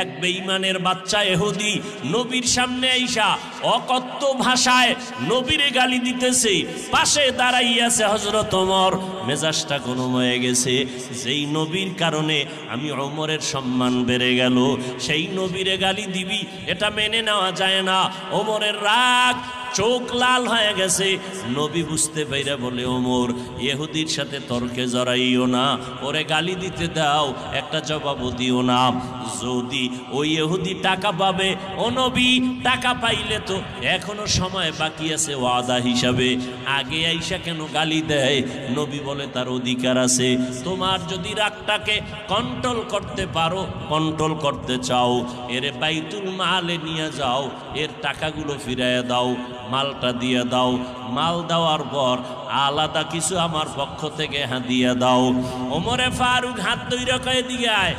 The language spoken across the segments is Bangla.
এক বেঈমানের বাচ্চা ইহুদি নবীর সামনে আইসা অকথ্য ভাষায় নবীরে গালি দিতেছে। পাশে দাঁড়াইয়াছে হযরত ওমর। মেজাজটা গরম হয়ে গেছে। যেই নবীর কারণে আমি ওমরের সম্মান বেড়ে গেল, সেই নবীরে গালি দিবি, এটা মেনে নেওয়া যায় না। ওমরের রাগ, চোখ লাল হয়ে গেছে। নবী বুঝতে পাইরা বলে, ওমর, ইহুদির সাথে তর্কে জড়াইও না, ওরে গালি দিতে দাও, একটা জবাবও দিও না। যদি ওই ইহুদি টাকা পাবে, ও নবী, টাকা পাইলে তো এখনো সময় বাকি আছে ওয়াদা হিসাবে, আগে আইসা কেন গালি দেয়? নবী বলে, তার অধিকার আছে। তোমার যদি রাগটাকে কন্ট্রোল করতে পারো, কন্ট্রোল করতে চাও, এরে বাইতুল মালে নিয়ে যাও, এর টাকাগুলো ফিরাইয়া দাও, মালটা দিয়ে দাও। মাল দেওয়ার পর আলাদা কিছু আমার পক্ষ থেকে দিয়ে দাও। ওমরে ফারুক হাত ধইরা কয়ে, দিকে আয়।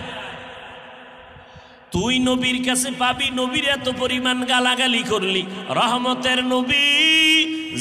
তুই নবীর কাছে পাবি, নবীর এত পরিমাণ গালাগালি করলি। রহমতের নবী,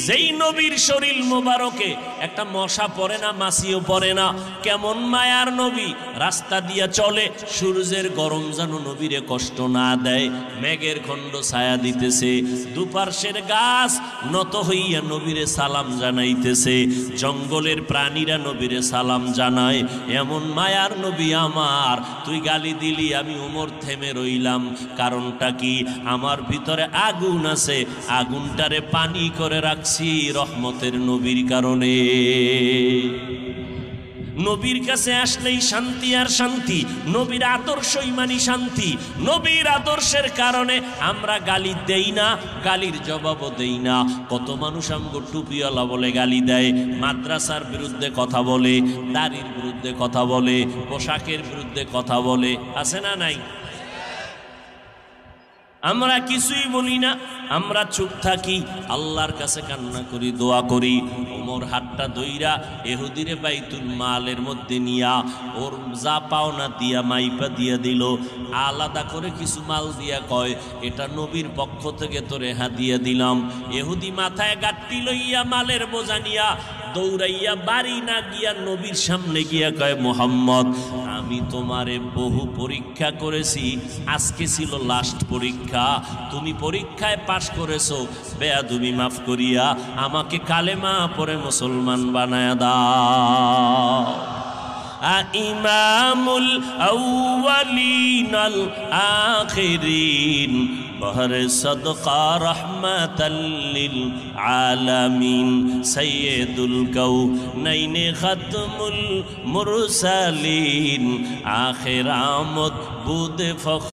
যেই নবীর শরীর মোবারকে একটা মশা পড়ে না, মাছিও পড়ে না, কেমন মায়ার নবী, রাস্তা দিয়া চলে, সূর্যের গরম যেন নবীরে কষ্ট না দেয়। মেঘের খণ্ড ছায়া দিতেছে, দুপার্শ্বের গাছ নত হইয়া নবীরে সালাম জানাইতেছে, জঙ্গলের প্রাণীরা নবীরে সালাম জানায়। এমন মায়ার নবী আমার, তুই গালি দিলি, আমি ওমর থেমে রইলাম। কারণটা কি? আমার ভিতরে আগুন আছে, আগুনটারে পানি করে রাখছি রহমতের নবীর কারণে। নবীর কাছে আসলেই শান্তি আর শান্তি, নবীর আদর্শই মানি শান্তি। নবীর আদর্শের কারণে আমরা গালি দেই না, গালির জবাবও দেই না। কত মানুষ আমগো টুপিওয়ালা বলে গালি দেয়, মাদ্রাসার বিরুদ্ধে কথা বলে, দাড়ির বিরুদ্ধে কথা বলে, পোশাকের বিরুদ্ধে কথা বলে, আছে না নাই? আমরা কিছুই বলি না, আমরা চুপ থাকি, আল্লাহর কাছে কান্না করি, দোয়া করি। ওমর হাতটা ধইরা ইহুদিরে বাইতুল মালের মধ্যে নিয়া ওর যা পাওনা দিয়া মাইপা দিয়া দিল। আলাদা করে কিছু মাল দিয়া কয়, এটা নবীর পক্ষ থেকে তোরে হাদিয়া দিলাম। ইহুদি মাথায় গাঁটটি লইয়া মালের বোঝা নিয়া দৌড়াইয়া বাড়ি না গিয়া নবীর সামনে গিয়া কয়, মুহাম্মদ, আমি তোমারে বহু পরীক্ষা করেছি, আজকে ছিল লাস্ট পরীক্ষা। তুমি পরীক্ষায় পাশ করেছো, বেয়াদবি মাফ করিয়া আমাকে কালেমা পড়ে মুসলমান বানায়া দাও। ইমামুল আউয়ালিন আল আখিরিন, বহরে সদকা রহমাতাল লিল আলামিন, সাইয়্যিদুল কাউনাইন খাতমুল মুরসালিন, আখির আমদ বুদ ফখ